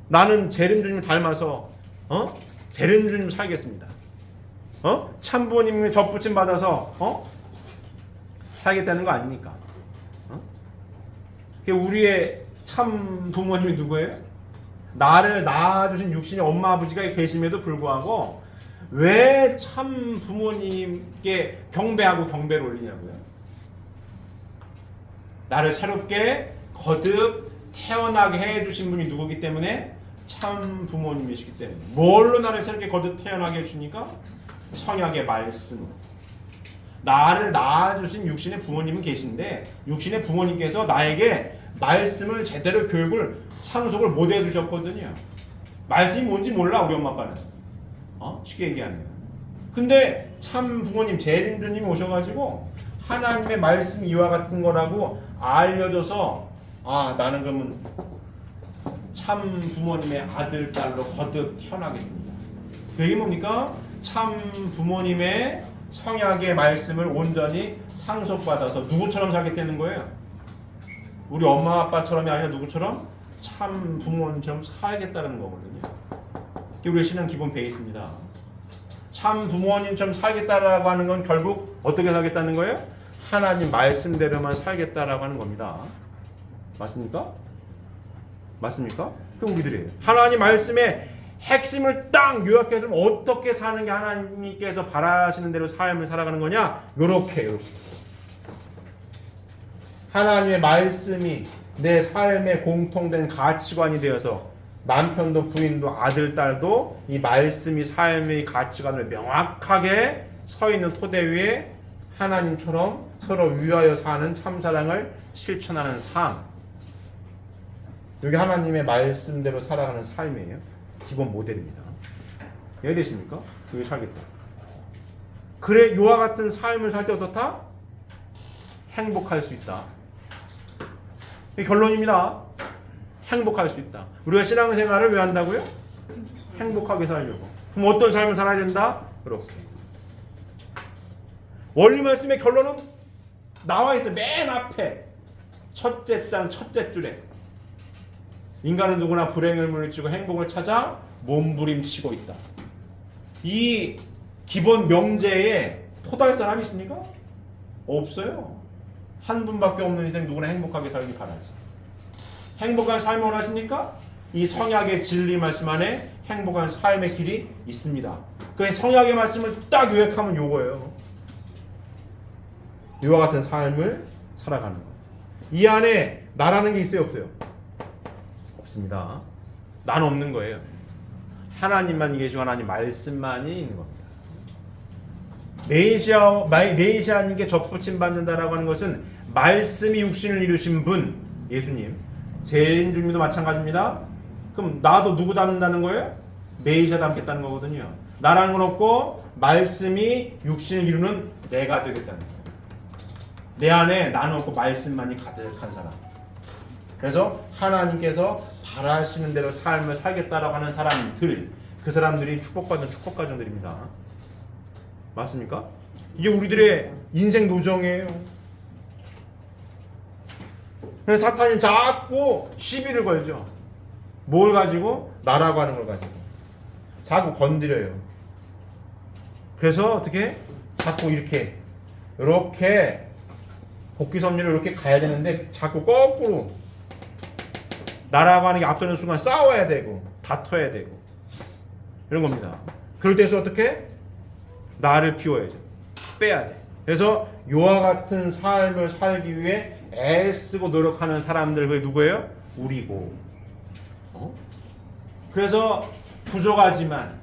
나는 재림주님을 닮아서 재림주님 살겠습니다. 참부모님의 접붙임 받아서 살겠다는 거 아닙니까? 우리의 참 부모님이 누구예요? 나를 낳아주신 육신의 엄마 아버지가 계심에도 불구하고 왜 참 부모님께 경배하고 경배를 올리냐고요? 나를 새롭게 거듭 태어나게 해주신 분이 누구기 때문에 참 부모님이시기 때문에. 뭘로 나를 새롭게 거듭 태어나게 해주십니까? 성약의 말씀. 나를 낳아주신 육신의 부모님은 계신데 육신의 부모님께서 나에게 말씀을 제대로 교육을 상속을 못 해주셨거든요. 말씀이 뭔지 몰라 우리 엄마 아빠는. 쉽게 얘기하면. 근데 참 부모님 재림주님이 오셔가지고 하나님의 말씀 이와 같은 거라고 알려줘서 나는 그러면 참 부모님의 아들, 딸로 거듭 태어나겠습니다. 그 얘기 뭡니까? 참 부모님의 성약의 말씀을 온전히 상속받아서 누구처럼 살겠다는 거예요? 우리 엄마 아빠처럼이 아니라 누구처럼? 참 부모님처럼 살겠다는 거거든요. 이게 우리 신앙 기본 베이스입니다. 참 부모님처럼 살겠다라고 하는 건 결국 어떻게 살겠다는 거예요? 하나님 말씀대로만 살겠다라고 하는 겁니다. 맞습니까? 맞습니까? 그럼 우리들이 하나님 말씀의 핵심을 딱 요약해서 어떻게 사는 게 하나님께서 바라시는 대로 삶을 살아가는 거냐? 요렇게 하나님의 말씀이 내 삶의 공통된 가치관이 되어서 남편도 부인도 아들, 딸도 이 말씀이 삶의 가치관을 명확하게 서 있는 토대 위에 하나님처럼 서로 위하여 사는 참사랑을 실천하는 삶. 이게 하나님의 말씀대로 살아가는 삶이에요. 기본 모델입니다. 이해되십니까? 그게 살겠다. 그래 이와 같은 삶을 살 때 어떻다? 행복할 수 있다. 이 결론입니다. 행복할 수 있다. 우리가 신앙생활을 왜 한다고요? 행복하게 살려고. 그럼 어떤 삶을 살아야 된다? 그렇게. 원리 말씀의 결론은 나와 있어요. 맨 앞에 첫째 장 첫째 줄에 인간은 누구나 불행을 물리치고 행복을 찾아 몸부림치고 있다. 이 기본 명제에 토달 사람이 있습니까? 없어요. 한 분밖에 없는 인생 누구나 행복하게 살기 바라지. 행복한 삶을 원하십니까? 이 성약의 진리 말씀 안에 행복한 삶의 길이 있습니다. 그 성약의 말씀을 딱 요약하면 요거예요. 이와 같은 삶을 살아가는 것. 이 안에 나라는 게 있어요, 없어요? 없습니다. 나는 없는 거예요. 하나님만 계시고 하나님 말씀만이 있는 겁니다. 메시아님께 접붙임 받는다라고 하는 것은 말씀이 육신을 이루신 분 예수님, 재림주님도 마찬가지입니다. 그럼 나도 누구 닮는다는 거예요? 메시아 닮겠다는 거거든요. 나라는 건 없고 말씀이 육신을 이루는 내가 되겠다는 거예요. 내 안에 나는 없고 말씀만이 가득한 사람. 그래서 하나님께서 바라시는 대로 삶을 살겠다라고 하는 사람들, 그 사람들이 축복받은 축복가정들입니다. 맞습니까? 이게 우리들의 인생 노정이에요. 그래서 사탄이 자꾸 시비를 걸죠. 뭘 가지고? 나라고 하는 걸 가지고. 자꾸 건드려요. 그래서 어떻게? 자꾸 이렇게 복귀 섭리를 이렇게 가야 되는데 자꾸 거꾸로 나라고 하는 게 앞서는 순간 싸워야 되고 다퉈야 되고 이런 겁니다. 그럴 때서 어떻게? 나를 비워야죠. 빼야 돼. 그래서 이와 같은 삶을 살기 위해 애쓰고 노력하는 사람들, 그게 누구예요? 우리고. 그래서 부족하지만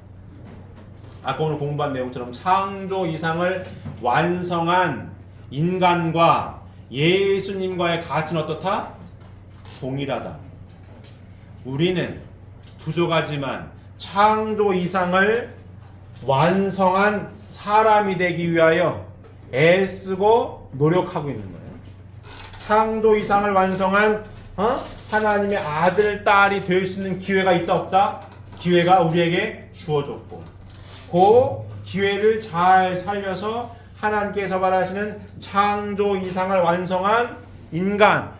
아까 오늘 공부한 내용처럼 창조 이상을 완성한 인간과 예수님과의 가치는 어떻다? 동일하다. 우리는 부족하지만 창조 이상을 완성한 사람이 되기 위하여 애쓰고 노력하고 있는 거예요. 창조 이상을 완성한 하나님의 아들, 딸이 될 수 있는 기회가 있다 없다? 기회가 우리에게 주어졌고 그 기회를 잘 살려서 하나님께서 말하시는 창조 이상을 완성한 인간,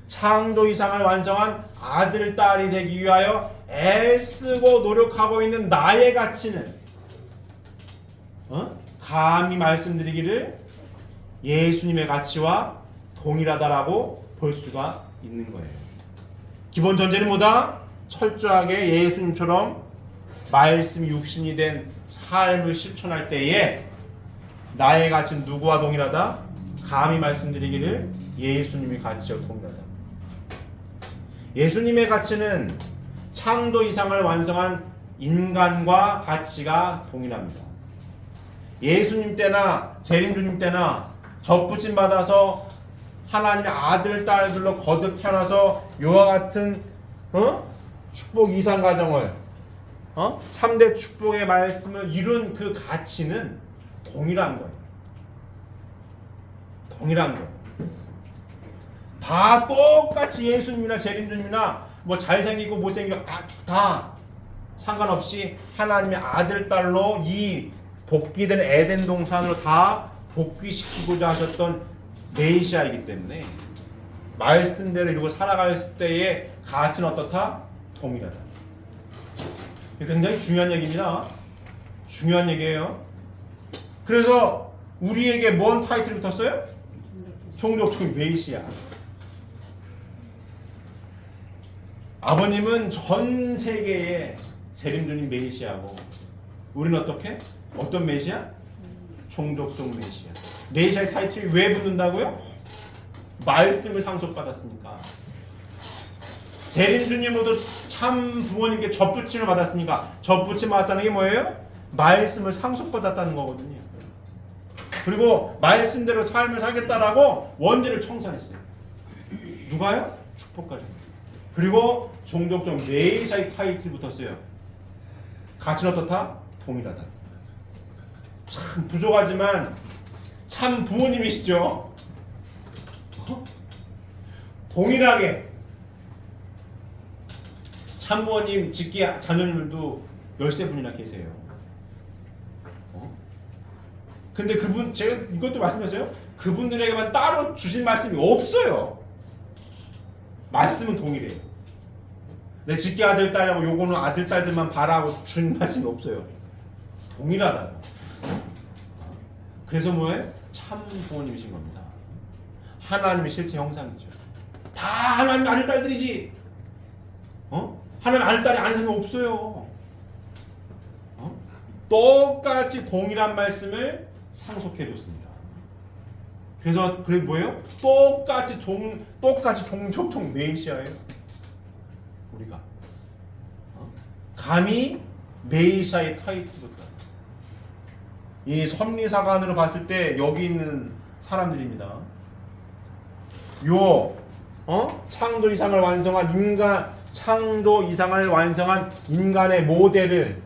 창조 이상을 완성한 아들, 딸이 되기 위하여 애쓰고 노력하고 있는 나의 가치는 감히 말씀드리기를 예수님의 가치와 동일하다라고 볼 수가 있는 거예요. 기본 전제는 뭐다? 철저하게 예수님처럼 말씀이 육신이 된 삶을 실천할 때에 나의 가치는 누구와 동일하다? 감히 말씀드리기를 예수님의 가치와 동일하다. 예수님의 가치는 창조 이상을 완성한 인간과 가치가 동일합니다. 예수님 때나 재림주님 때나 접붙임 받아서 하나님의 아들, 딸들로 거듭 태어나서 이와 같은 축복 이상 가정을 3대 축복의 말씀을 이룬 그 가치는 동일한 거예요. 동일한 거예요. 다 똑같이 예수님이나 재림주님이나 뭐 잘생기고 못생기고 다 상관없이 하나님의 아들, 딸로 이 복귀된 에덴 동산으로 다 복귀시키고자 하셨던 메시아이기 때문에 말씀대로 이루고 살아갈 때의 가치는 어떻다? 동일하다. 굉장히 중요한 얘기입니다. 중요한 얘기예요. 그래서 우리에게 뭔 타이틀이 붙었어요? 종족적인 메시아. 아버님은 전 세계의 재림주님 메시아고 우리는 어떻게? 어떤 메시아? 종족적 메시아. 메시아의 타이틀이 왜 붙는다고요? 말씀을 상속받았으니까. 재림주님으로도 참 부모님께 접붙임을 받았으니까. 접붙임 받았다는 게 뭐예요? 말씀을 상속받았다는 거거든요. 그리고 말씀대로 삶을 살겠다라고 원죄를 청산했어요. 누가요? 축복까지. 그리고 종족적 메시아의 타이틀이 붙었어요. 가치는 어떻다? 동일하다. 참 부족하지만 참 부모님이시죠. 동일하게 참 부모님 직계 자녀님들도 13분이나 계세요. 근데 그분, 제가 이것도 말씀드렸어요. 그분들에게만 따로 주신 말씀이 없어요. 말씀은 동일해요. 내 직계 아들, 딸이라고 요거는 아들, 딸들만 바라고 준 말씀이 없어요. 동일하다고. 그래서 뭐예요? 참 부모님이신 겁니다. 하나님의 실제 형상이죠. 다 하나님의 아들, 딸들이지. 하나님의 아들, 딸이 아는 사람이 없어요. 똑같이 동일한 말씀을 상속해 줬습니다. 그래서 그게 뭐예요? 똑같이 종족적 메시아예요. 우리가 감히 메시아의 타이틀부터 이 섭리사관으로 봤을 때 여기 있는 사람들입니다. 요 창조 이상을 완성한 인간, 창조 이상을 완성한 인간의 모델을,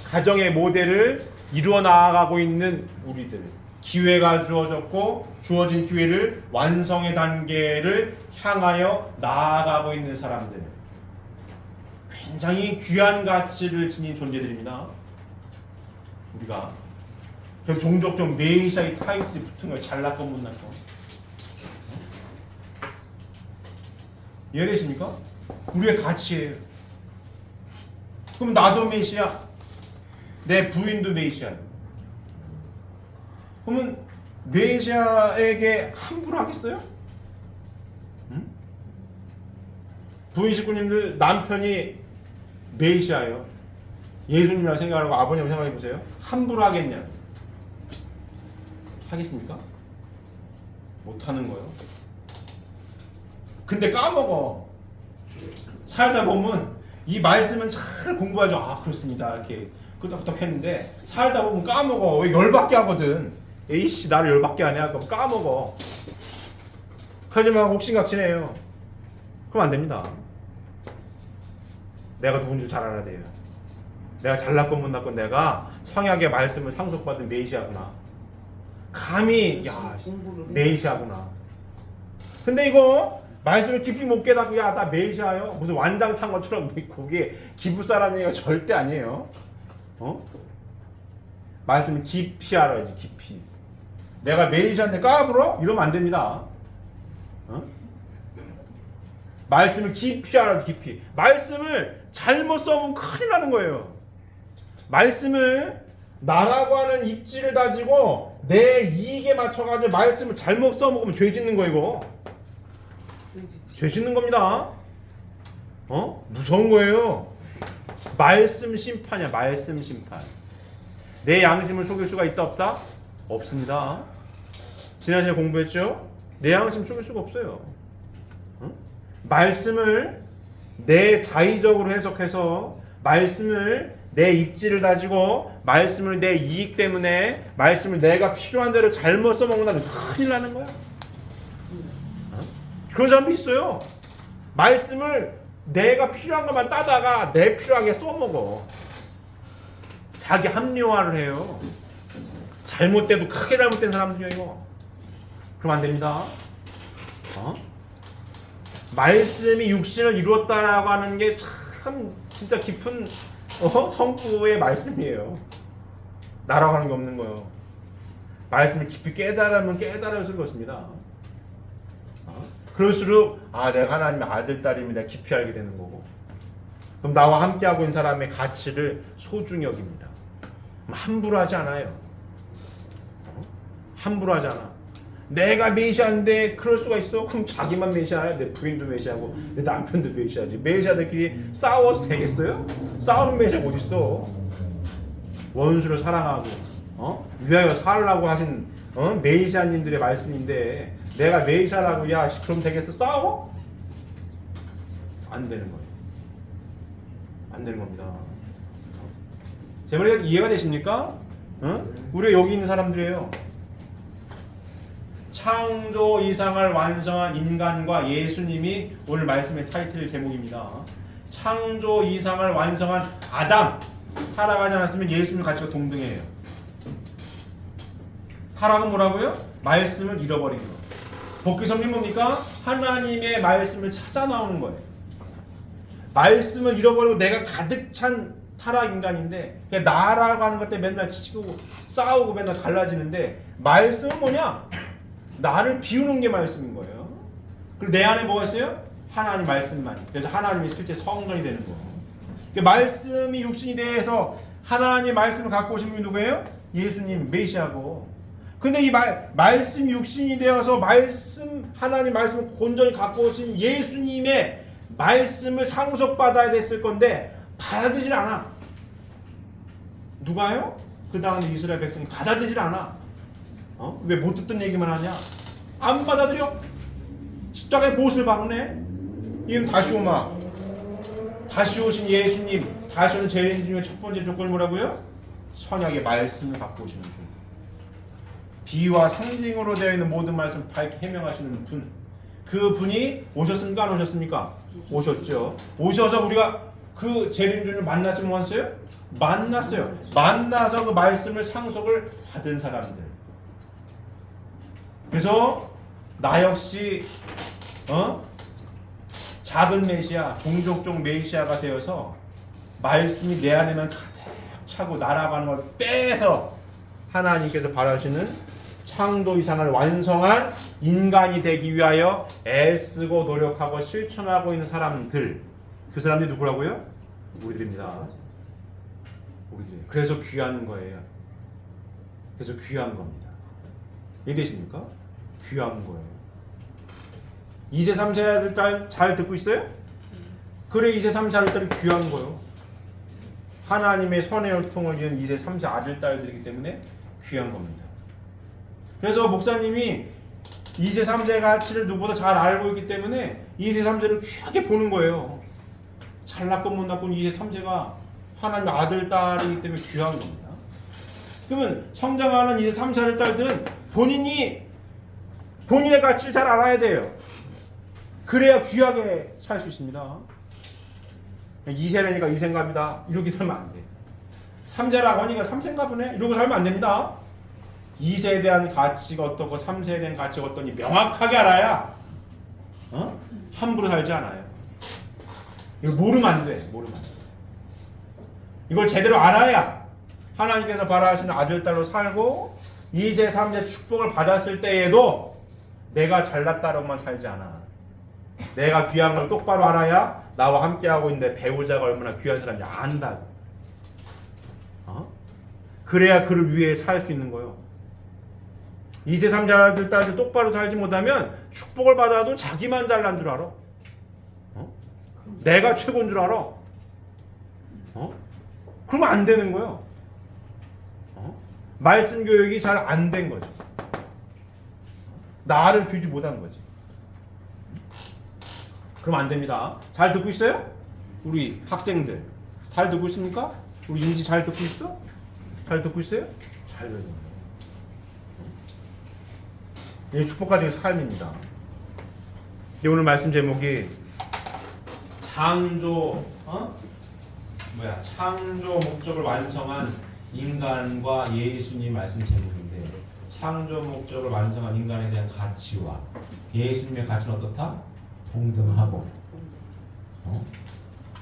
가정의 모델을 이루어 나아가고 있는 우리들, 기회가 주어졌고 주어진 기회를 완성의 단계를 향하여 나아가고 있는 사람들, 굉장히 귀한 가치를 지닌 존재들입니다. 우리가 그래서 종종 좀 메시아의 타이틀이 붙은 거예요. 잘났건 못났건. 이해되십니까? 우리의 가치예요. 그럼 나도 메시아, 내 부인도 메시아예요. 그러면 메시아에게 함부로 하겠어요? 응? 부인 식구님들 남편이 메시아예요. 예수님이라고 생각하고 아버님을 생각해 보세요. 함부로 하겠냐? 하겠습니까? 못하는 거예요. 근데 까먹어. 살다 보면 이 말씀은 잘 공부하죠. 아 그렇습니다. 이렇게 끄덕끄덕 했는데 살다 보면 까먹어. 왜 열받게 하거든. 에이씨 나를 열받게 하냐? 그럼 까먹어. 하지만 옥신각신해요. 그럼 안 됩니다. 내가 누군지 잘 알아야 돼요. 내가 잘났건 못났건 내가 성약의 말씀을 상속받은 메시아구나. 감히 야 메시아구나. 근데 이거 말씀을 깊이 못 깨닫고 야 나 메시아요. 무슨 완장찬 것처럼 그게 기부사라는 얘기가 절대 아니에요. 말씀을 깊이 알아야지. 깊이. 내가 메시아한테 까불어? 이러면 안 됩니다. 말씀을 깊이 알아야지. 깊이. 말씀을 잘못 써보면 큰일 나는 거예요. 말씀을 나라고 하는 입지를 다지고 내 이익에 맞춰가지고 말씀을 잘못 써먹으면 죄 짓는 거 이거. 죄 짓는 겁니다. 무서운 거예요. 말씀 심판이야. 말씀 심판. 내 양심을 속일 수가 있다 없다? 없습니다. 지난 시간에 공부했죠? 내 양심 속일 수가 없어요. 말씀을 내 자의적으로 해석해서 말씀을 내 입지를 다지고 말씀을 내 이익 때문에 말씀을 내가 필요한 대로 잘못 써먹는다면 큰일 나는 거야. 그런 사람도 있어요. 말씀을 내가 필요한 것만 따다가 내 필요하게 써먹어. 자기 합리화를 해요. 잘못돼도 크게 잘못된 사람들이에요 이거. 그럼 안 됩니다. 말씀이 육신을 이루었다라고 하는 게 참 진짜 깊은 성부의 말씀이에요. 나라고 하는 게 없는 거예요. 말씀을 깊이 깨달으면 깨달을수록 그렇습니다. 그럴수록 내가 하나님의 아들, 딸임을 내가 깊이 알게 되는 거고, 그럼 나와 함께하고 있는 사람의 가치를 소중히 여깁니다. 함부로 하지 않아요. 함부로 하지 않아. 내가 메시아인데 그럴 수가 있어? 그럼 자기만 메시아야. 내 부인도 메시아고 내 남편도 메시아지. 메시아들끼리 싸워서 되겠어요? 싸우는 메시아가 어딨어? 원수를 사랑하고 위하여 살라고 하신 메시아님들의 말씀인데 내가 메시아라고 야 그럼 되겠어? 싸워? 안 되는 거예요. 안 되는 겁니다. 제 말이 이해가 되십니까? 우리가 여기 있는 사람들이에요. 창조 이상을 완성한 인간과 예수님이 오늘 말씀의 타이틀 제목입니다. 창조 이상을 완성한 아담, 타락하지 않았으면 예수님 가치가 동등해요. 타락은 뭐라고요? 말씀을 잃어버린 거. 복귀성립 뭡니까? 하나님의 말씀을 찾아 나오는 거예요. 말씀을 잃어버리고 내가 가득 찬 타락 인간인데 그냥 나라고 하는 것 때문에 맨날 치고 싸우고 맨날 갈라지는데 말씀은 뭐냐? 나를 비우는 게 말씀인 거예요. 그리고 내 안에 뭐가 있어요? 하나님 말씀만. 그래서 하나님이 실제 성전이 되는 거예요. 말씀이 육신이 돼서 하나님의 말씀을 갖고 오신 분이 누구예요? 예수님 메시아고. 근데 이 말씀 육신이 되어서 하나님 말씀을 온전히 갖고 오신 예수님의 말씀을 상속받아야 됐을 건데 받아들이질 않아. 누가요? 그 다음에 이스라엘 백성이 받아들이질 않아. 왜 못 듣던 얘기만 하냐? 안 받아들여. 십자가에 못을 박네. 이건 다시 오마. 다시 오신 예수님, 다시 오는 재림주님의 첫 번째 조건이 뭐라고요? 선약의 말씀을 갖고 오시는 분. 비와 상징으로 되어 있는 모든 말씀을 밝게 해명하시는 분. 그 분이 오셨습니까? 안 오셨습니까? 오셨죠. 오셔서 우리가 그 재림주님을 만났으면 왔어요? 만났어요. 만나서 그 말씀을 상속을 받은 사람들. 그래서 나 역시 작은 메시아, 종족종 메시아가 되어서 말씀이 내 안에만 가득 차고 날아가는 걸 빼서 하나님께서 바라시는 창조 이상을 완성한 인간이 되기 위하여 애쓰고 노력하고 실천하고 있는 사람들. 그 사람들이 누구라고요? 우리들입니다. 우리들. 그래서 귀한 거예요. 그래서 귀한 겁니다. 이해되십니까? 귀한 거예요. 2세 3세 아들 딸 잘 듣고 있어요? 그래 2세 3세 아들 딸이 귀한 거예요. 하나님의 선의 혈통을 이은 2세 3세 아들 딸들이기 때문에 귀한 겁니다. 그래서 목사님이 2세 3세의 가치를 누구보다 잘 알고 있기 때문에 2세 3세를 귀하게 보는 거예요. 잘났건 못났건 2세 3세가 하나님의 아들 딸이기 때문에 귀한 겁니다. 그러면 성장하는 2세 3세 아들 딸들은 본인의 가치를 잘 알아야 돼요. 그래야 귀하게 살 수 있습니다. 2세라니까 2세인갑니다. 이렇게 살면 안 돼. 3세라고 하니까 3세인가 보네. 이러고 살면 안 됩니다. 2세에 대한 가치가 어떻고 3세에 대한 가치가 어떠니 명확하게 알아야 함부로 살지 않아요. 이걸 모르면 안 돼. 모르면 안 돼. 이걸 제대로 알아야 하나님께서 바라시는 아들, 딸로 살고 2세, 3세 축복을 받았을 때에도 내가 잘났다로만 살지 않아. 내가 귀한 걸 똑바로 알아야 나와 함께하고 있는데 배우자가 얼마나 귀한 사람인지 안다. 그래야 그를 위해 살 수 있는 거예요. 2세, 3세 아들, 딸들 똑바로 살지 못하면 축복을 받아도 자기만 잘난 줄 알아. 내가 최고인 줄 알아. 그러면 안 되는 거예요. 말씀 교육이 잘 안 된 거죠. 나를 비우지 못하는 거지. 그럼 안 됩니다. 잘 듣고 있어요? 우리 학생들 잘 듣고 있습니까? 우리 윤지 잘 듣고 있어? 잘 듣고 있어요? 잘 듣는 거예요. 이 축복 가지고 삶입니다. 오늘 말씀 제목이 창조 목적을 완성한 인간과 예수님 말씀 제목인데, 창조 목적을 완성한 인간에 대한 가치와 예수님의 가치는 어떻다? 동등하고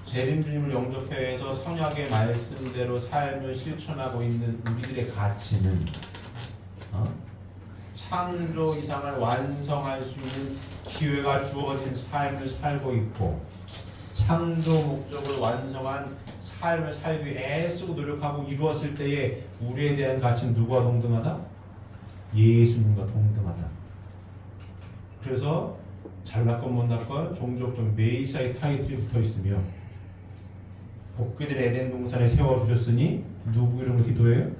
재림주님을 영접해서 성약의 말씀대로 삶을 실천하고 있는 우리들의 가치는 창조 이상을 완성할 수 있는 기회가 주어진 삶을 살고 있고, 창조 목적을 완성한 삶을 살기 위해 애쓰고 노력하고 이루었을 때에 우리에 대한 가치는 누구와 동등하다? 예수님과 동등하다. 그래서 잘났건 못났건 종족적 메시아의 타이틀이 붙어있으며 복귀들 에덴 동산에 세워주셨으니 누구 이름으로 기도해요?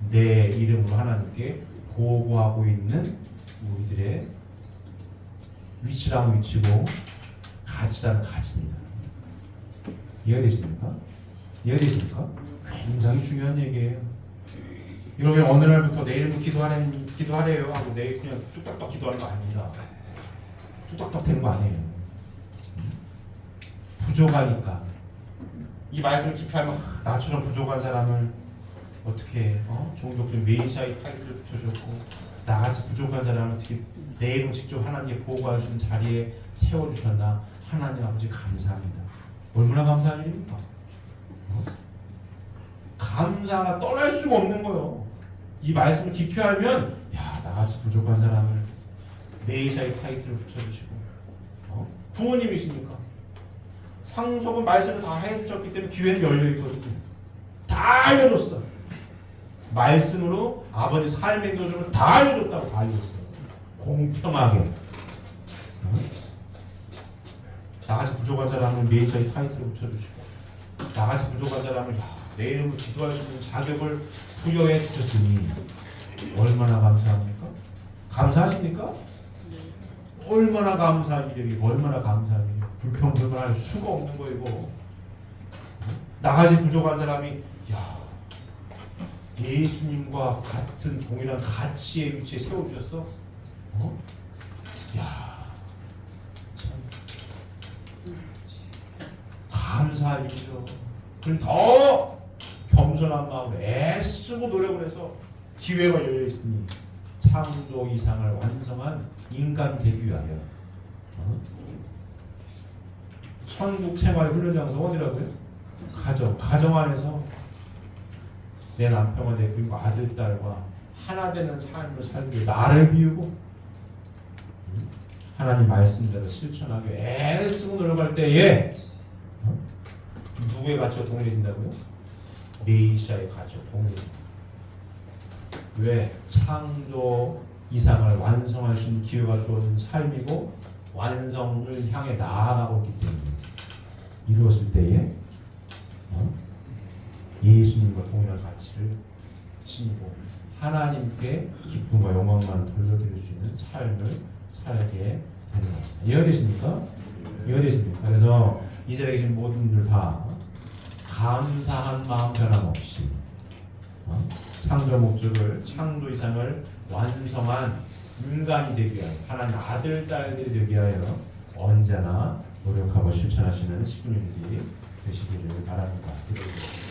내 이름으로 하나님께 보고하고 있는 우리들의 위치라는 위치고 가치라는 가치입니다. 이해되십니까? 이해되십니까? 굉장히 중요한 얘기예요. 이걸 왜 어느 날부터 내일부터 기도하래요 하고 내일 그냥 뚝딱딱 기도하는 거 아닙니다. 뚝딱딱 되는 거 아니에요. 부족하니까 이 말씀을 집회하면 나처럼 부족한 사람을 어떻게 종족적 메시아의 타이틀을 붙여줬고 나같이 부족한 사람을 어떻게 내 이름 직접 하나님께 보고할 수 있는 자리에 세워주셨나. 하나님 아버지 감사합니다. 얼마나 감사한 일입니까? 감사가 떠날 수가 없는 거예요. 이 말씀을 깊이 알면 나같이 부족한 사람을 메시아의 타이틀을 붙여주시고 부모님이십니까? 상속은 말씀을 다 해주셨기 때문에 기회는 열려있거든요. 다 알려줬어. 말씀으로 아버지 삶의 조절을 다 알려줬다고 다 알려줬어요. 공평하게. 나같이 부족한 사람을 메시아의 타이틀을 붙여주시고 나같이 부족한 사람을 내 이름으로 기도할 수 있는 자격을 부여해 주셨으니 얼마나 감사합니까? 감사하십니까? 얼마나 감사한 일이고 얼마나 감사한 일이고 불평불만할 수가 없는 거이고 나가지 부족한 사람이 야 예수님과 같은 동일한 가치의 위치에 세워주셨어? 어? 야 참 감사할 일이죠. 그럼 더 겸손한 마음으로 애쓰고 노력을 해서 기회가 열려 있으니 창조 이상을 완성한 인간이 되기 위하여 천국 생활의 훈련 장소가 어디라고요? 가정 안에서 내 남편과 내 부인과 아들 딸과 하나 되는 삶을 살기 위해 나를 비우고 하나님 말씀대로 실천하기 위해 애쓰고 노력할 때에 누구의 가치가 동일해진다고요? 메시아의 가치가 동일해진다. 왜? 창조 이상을 완성할 수 있는 기회가 주어진 삶이고 완성을 향해 나아가고 있기 때문에 이루었을 때에 예수님과 동일한 가치를 지니고 하나님께 기쁨과 영광만 돌려드릴 수 있는 삶을 살게 되는 겁니다. 이해되십니까? 이해되십니까? 그래서 이 자리에 계신 모든 분들 다 감사한 마음 변함없이 창조 목적을 창조 이상을 완성한 인간이 되기 위하여 하나님 아들 딸들이 되기 위하여 언제나 노력하고 실천하시는 10분들이 되시기를 바랍니다. 기도드립니다.